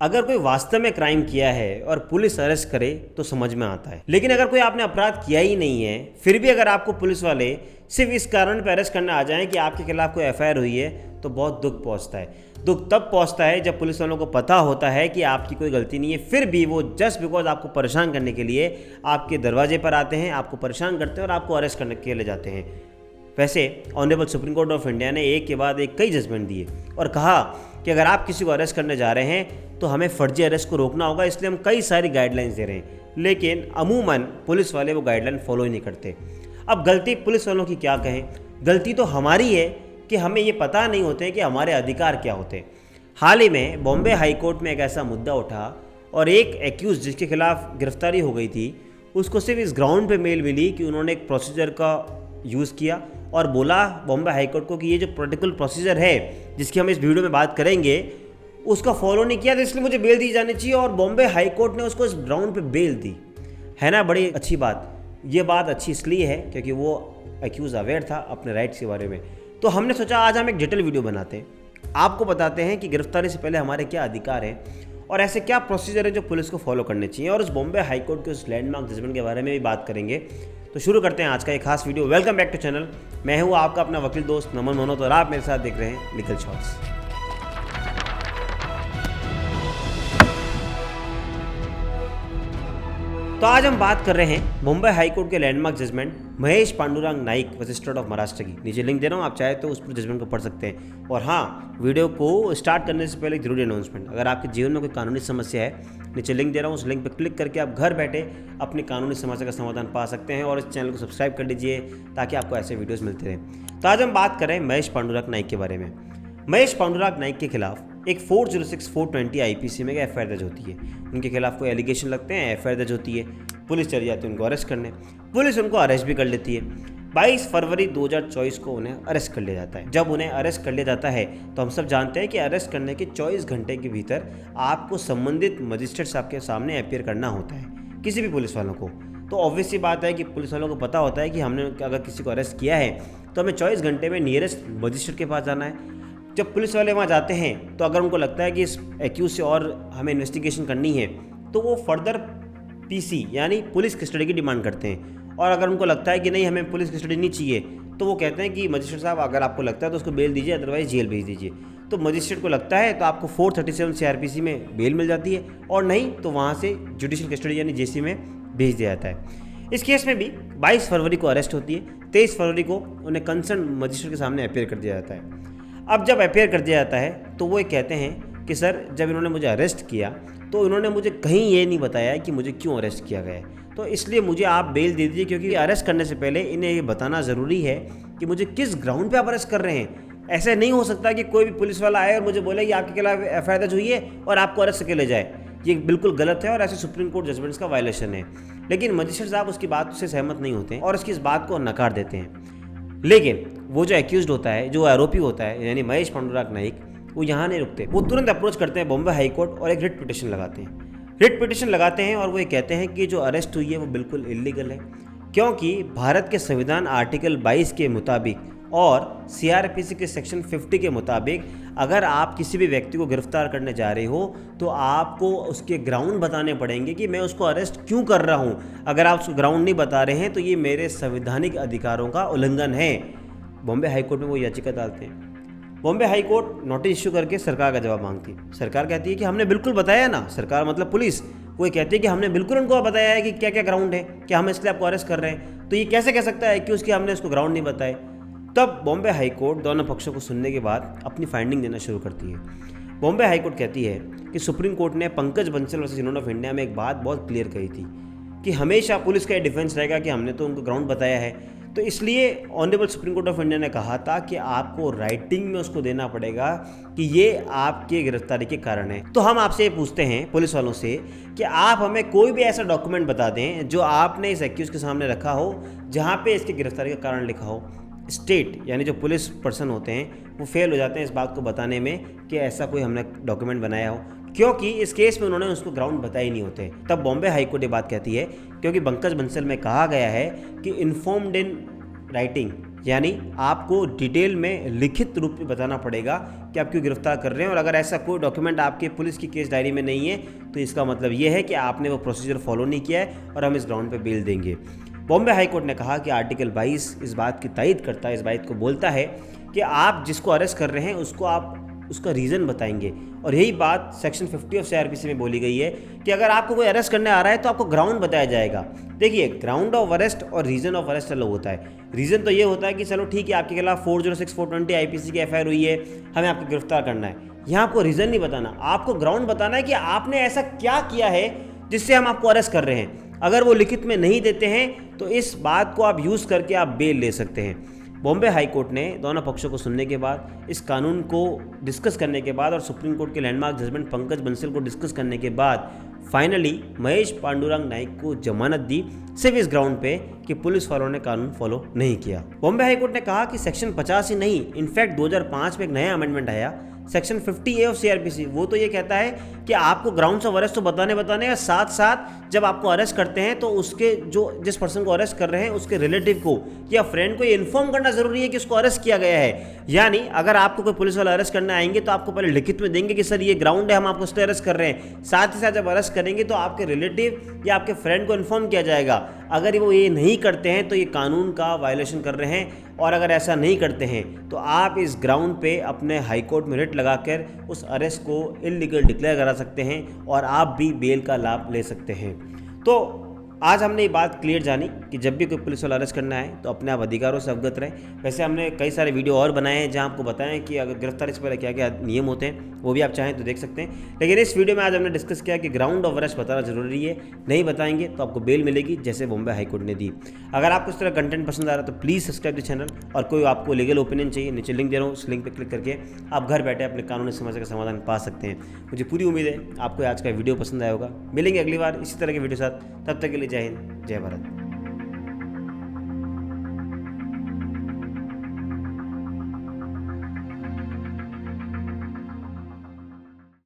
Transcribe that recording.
अगर कोई वास्तव में क्राइम किया है और पुलिस अरेस्ट करे तो समझ में आता है, लेकिन अगर कोई आपने अपराध किया ही नहीं है फिर भी अगर आपको पुलिस वाले सिर्फ इस कारण पर अरेस्ट करने आ जाएं कि आपके खिलाफ कोई एफआईआर हुई है तो बहुत दुख पहुंचता है। दुख तब पहुंचता है जब पुलिस वालों को पता होता है कि आपकी कोई गलती नहीं है, फिर भी वो जस्ट बिकॉज आपको परेशान करने के लिए आपके दरवाजे पर आते हैं, आपको परेशान करते हैं और आपको अरेस्ट करने के लिए जाते हैं। वैसे honourable supreme court of India ने एक के बाद एक कई जजमेंट दिए और कहा कि अगर आप किसी को अरेस्ट करने जा रहे हैं तो हमें फर्जी अरेस्ट को रोकना होगा, इसलिए हम कई सारी गाइडलाइंस दे रहे हैं, लेकिन अमूमन पुलिस वाले वो गाइडलाइन फॉलो ही नहीं करते। अब गलती पुलिस वालों की क्या कहें, गलती तो हमारी है कि हमें ये पता नहीं होते कि हमारे अधिकार क्या होते हैं। हाल ही में बॉम्बे हाई कोर्ट में एक ऐसा मुद्दा उठा और एक एक्यूज जिसके खिलाफ गिरफ्तारी हो गई थी उसको सिर्फ इस ग्राउंड पे मेल मिली कि उन्होंने एक प्रोसीजर का यूज़ किया और बोला बॉम्बे हाई कोर्ट को कि ये जो प्रोटोकॉल प्रोसीजर है जिसकी हम इस वीडियो में बात करेंगे उसका फॉलो नहीं किया, तो इसलिए मुझे बेल दी जानी चाहिए। और बॉम्बे हाई कोर्ट ने उसको इस ग्राउंड पे बेल दी है ना, बड़ी अच्छी बात। ये बात अच्छी इसलिए है क्योंकि वो एक्यूज अवेयर था अपने राइट्स के बारे में। तो हमने सोचा आज हम एक डिटेल वीडियो बनाते हैं, आपको बताते हैं कि गिरफ्तारी से पहले हमारे क्या अधिकार हैं और ऐसे क्या प्रोसीजर है जो पुलिस को फॉलो करने चाहिए, और उस बॉम्बे हाई कोर्ट के उस लैंडमार्क जजमेंट के बारे में भी बात करेंगे। तो शुरू करते हैं आज का एक खास video. Welcome back to channel, मैं हूँ आपका अपना वकील दोस्त नमन मनोत और आप मेरे साथ देख रहे हैं लीगल शॉट्स। तो आज हम बात कर रहे हैं मुंबई हाई कोर्ट के landmark judgement Mahesh Pandurang Naik versus state of Maharashtra की। नीचे लिंक दे रहा हूँ, आप चाहे तो उस पर जजमेंट को पढ़ सकते हैं। और हाँ, वीडियो को स्टार्ट करने से पहले एक जरूरी अनाउंसमेंट, अगर आपके जीवन में कोई कानूनी समस्या है, नीचे लिंक दे रहा हूँ, उस लिंक पर क्लिक करके आप घर बैठे अपनी कानूनी समस्या का समाधान पा सकते हैं। और इस चैनल को सब्सक्राइब कर लीजिए ताकि आपको ऐसे वीडियोज़ मिलते रहें। तो आज हम बात करें महेश पांडुरंग नाइक के बारे में। महेश पांडुरंग नाइक के खिलाफ एक 406/420 आईपीसी में एफआईआर दर्ज होती है। उनके खिलाफ कोई एलिगेशन लगते हैं, एफआईआर दर्ज होती है, पुलिस चली जाती है उनको अरेस्ट करने, पुलिस उनको अरेस्ट भी कर लेती है। 22 फरवरी 2024 को उन्हें अरेस्ट कर लिया जाता है। जब उन्हें अरेस्ट कर लिया जाता है तो हम सब जानते हैं कि अरेस्ट करने के 24 घंटे के भीतर आपको संबंधित मजिस्ट्रेट साहब के सामने अपीयर करना होता है, किसी भी पुलिस वालों को। तो ऑब्वियस सी बात है कि पुलिस वालों को पता होता है कि हमने अगर किसी को अरेस्ट किया है तो हमें 24 घंटे में नियरेस्ट मजिस्ट्रेट के पास जाना है। जब पुलिस वाले वहाँ जाते हैं तो अगर उनको लगता है कि इस एक्यूज से और हमें इन्वेस्टिगेशन करनी है तो वो फर्दर पीसी यानी पुलिस कस्टडी की डिमांड करते हैं। और अगर उनको लगता है कि नहीं हमें पुलिस कस्टडी नहीं चाहिए तो वो कहते हैं कि मजिस्ट्रेट साहब अगर आपको लगता है तो उसको बेल दीजिए, अदरवाइज जेल भेज दीजिए। तो मजिस्ट्रेट को लगता है तो आपको 437 सीआरपीसी में बेल मिल जाती है, और नहीं तो वहाँ से जुडिशियल कस्टडी यानी जेसी में भेज दिया जाता है। इस केस में भी 22 फरवरी को अरेस्ट होती है, 23 फरवरी को उन्हें कंसर्न मजिस्ट्रेट के सामने अपीयर कर दिया जाता है। अब जब अपीयर कर दिया जाता है तो वो कहते हैं कि सर जब इन्होंने मुझे अरेस्ट किया तो इन्होंने मुझे कहीं ये नहीं बताया कि मुझे क्यों अरेस्ट किया गया है, तो इसलिए मुझे आप बेल दे दीजिए, क्योंकि अरेस्ट करने से पहले इन्हें ये बताना ज़रूरी है कि मुझे किस ग्राउंड पे आप अरेस्ट कर रहे हैं। ऐसा नहीं हो सकता कि कोई भी पुलिस वाला आए और मुझे बोले कि आपके खिलाफ एफआईआर दर्ज हुई है और आपको अरेस्ट करके ले जाए। ये बिल्कुल गलत है और ऐसे सुप्रीम कोर्ट जजमेंट्स का वायलेशन है। लेकिन मजिस्ट्रेट साहब उसकी बात से सहमत नहीं होते हैं और उसकी इस बात को नकार देते हैं। लेकिन वो जो एक्यूज्ड होता है, जो आरोपी होता है यानी महेश पांडुरंग नाइक, वो यहाँ नहीं रुकते, वो तुरंत अप्रोच करते हैं बॉम्बे हाई कोर्ट और एक रिट पिटिशन लगाते हैं। रिट पिटिशन लगाते हैं और वो ये कहते हैं कि जो अरेस्ट हुई है वो बिल्कुल इलीगल है, क्योंकि भारत के संविधान आर्टिकल 22 के मुताबिक और सीआरपीसी के सेक्शन 50 के मुताबिक अगर आप किसी भी व्यक्ति को गिरफ्तार करने जा रहे हो तो आपको उसके ग्राउंड बताने पड़ेंगे कि मैं उसको अरेस्ट क्यों कर रहा हूँ। अगर आप उसको ग्राउंड नहीं बता रहे हैं तो ये मेरे संवैधानिक अधिकारों का उल्लंघन है। बॉम्बे हाई कोर्ट में वो याचिका डालते हैं। Bombay high court notice issue करके सरकार का जवाब मांगती है। सरकार कहती है कि हमने बिल्कुल बताया ना, सरकार मतलब पुलिस, वो ये कहती है कि हमने बिल्कुल उनको बताया है कि क्या क्या ग्राउंड है, कि हम इसलिए आपको अरेस्ट कर रहे हैं। तो ये कैसे कह सकता है कि उसकी हमने उसको ग्राउंड नहीं बताए। तब बॉम्बे हाई कोर्ट दोनों पक्षों को सुनने के बाद अपनी फाइंडिंग देना शुरू करती है। बॉम्बे हाई कोर्ट कहती है कि सुप्रीम कोर्ट ने Pankaj Bansal versus union of India में एक बात बहुत क्लियर कही थी कि हमेशा पुलिस का डिफेंस रहेगा कि हमने तो उनको ग्राउंड बताया है। तो इसलिए honourable supreme court of India ने कहा था कि आपको राइटिंग में उसको देना पड़ेगा कि ये आपके गिरफ्तारी के कारण है। तो हम आपसे ये पूछते हैं पुलिस वालों से कि आप हमें कोई भी ऐसा डॉक्यूमेंट बता दें जो आपने इस एक्यूज के सामने रखा हो जहाँ पे इसकी गिरफ्तारी का कारण लिखा हो। स्टेट यानी जो पुलिस पर्सन होते हैं वो फेल हो जाते हैं इस बात को बताने में कि ऐसा कोई हमने डॉक्यूमेंट बनाया हो, क्योंकि इस केस में उन्होंने उसको ग्राउंड बताए ही नहीं होते। तब बॉम्बे हाई कोर्ट ये बात कहती है क्योंकि पंकज बंसल में कहा गया है कि इन्फॉर्म्ड इन राइटिंग यानी आपको डिटेल में लिखित रूप में बताना पड़ेगा कि आप क्यों गिरफ्तार कर रहे हैं, और अगर ऐसा कोई डॉक्यूमेंट आपके पुलिस की केस डायरी में नहीं है तो इसका मतलब ये है कि आपने वो प्रोसीजर फॉलो नहीं किया है और हम इस ग्राउंड पे बेल देंगे। बॉम्बे हाई कोर्ट ने कहा कि आर्टिकल 22 इस बात की तायद करता है, इस बात को बोलता है कि आप जिसको अरेस्ट कर रहे हैं उसको आप उसका रीज़न बताएंगे, और यही बात सेक्शन 50 ऑफ CRPC में बोली गई है कि अगर आपको कोई अरेस्ट करने आ रहा है तो आपको ग्राउंड बताया जाएगा। देखिए, ग्राउंड ऑफ अरेस्ट और रीज़न ऑफ अरेस्ट अलग होता है। रीज़न तो ये होता है कि चलो ठीक है, आपके खिलाफ 406 420 IPC की FIR हुई है, हमें आपको गिरफ्तार करना है। यहाँ आपको रीज़न नहीं बताना, आपको ग्राउंड बताना है कि आपने ऐसा क्या किया है जिससे हम आपको अरेस्ट कर रहे हैं। अगर वो लिखित में नहीं देते हैं तो इस बात को आप यूज़ करके आप बेल ले सकते हैं। बॉम्बे हाई कोर्ट ने दोनों पक्षों को सुनने के बाद, इस कानून को डिस्कस करने के बाद और सुप्रीम कोर्ट के लैंडमार्क जजमेंट पंकज बंसल को डिस्कस करने के बाद फाइनली महेश पांडुरंग नाइक को जमानत दी, सिर्फ इस ग्राउंड पे कि पुलिस वालों ने कानून फॉलो नहीं किया। बॉम्बे हाई कोर्ट ने कहा कि सेक्शन 50 ही नहीं, इनफैक्ट 2005 में एक नया अमेंडमेंट आया, सेक्शन 50A ऑफ CRPC, वो तो ये कहता है कि आपको ग्राउंड्स ऑफ अरेस्ट तो बताने और साथ साथ जब आपको अरेस्ट करते हैं तो उसके जिस पर्सन को अरेस्ट कर रहे हैं उसके रिलेटिव को या फ्रेंड को ये इन्फॉर्म करना जरूरी है कि उसको अरेस्ट किया गया है। यानी अगर आपको कोई पुलिस वाला अरेस्ट करने आएंगे तो आपको पहले लिखित में देंगे कि सर ये ग्राउंड है, हम आपको इसलिए अरेस्ट कर रहे हैं। साथ ही साथ जब अरेस्ट करेंगे तो आपके रिलेटिव या आपके फ्रेंड को इन्फॉर्म किया जाएगा। अगर वो ये नहीं करते हैं तो ये कानून का वायलेशन कर रहे हैं, और अगर ऐसा नहीं करते हैं तो आप इस ग्राउंड पे अपने हाई कोर्ट में रिट लगाकर उस अरेस्ट को इल्लीगल डिक्लेयर करा सकते हैं और आप भी बेल का लाभ ले सकते हैं। तो आज हमने ये बात क्लियर जानी कि जब भी कोई पुलिस वाला अरेस्ट करना है तो अपने आप अधिकारों से अवगत रहें। वैसे हमने कई सारे वीडियो और बनाए हैं जहां आपको बताएं कि अगर गिरफ्तारी से पहले क्या क्या नियम होते हैं, वो भी आप चाहें तो देख सकते हैं। लेकिन इस वीडियो में आज हमने डिस्कस किया कि ग्राउंड ऑफ अरेस्ट बताना जरूरी है, नहीं बताएंगे तो आपको बेल मिलेगी, जैसे बॉम्बे हाई कोर्ट ने दी। अगर आपको इस तरह कंटेंट पसंद आ रहा है तो प्लीज़ सब्सक्राइब द चैनल, और कोई आपको लीगल ओपिनियन चाहिए, नीचे लिंक दे रहा हूँ, उस लिंक पर क्लिक करके आप घर बैठे अपने कानूनी समस्या का समाधान पा सकते हैं। मुझे पूरी उम्मीद है आपको आज का वीडियो पसंद आया होगा। मिलेंगे अगली बार इसी तरह के वीडियो साथ, तब तक के लिए जय हिंद, जय भारत।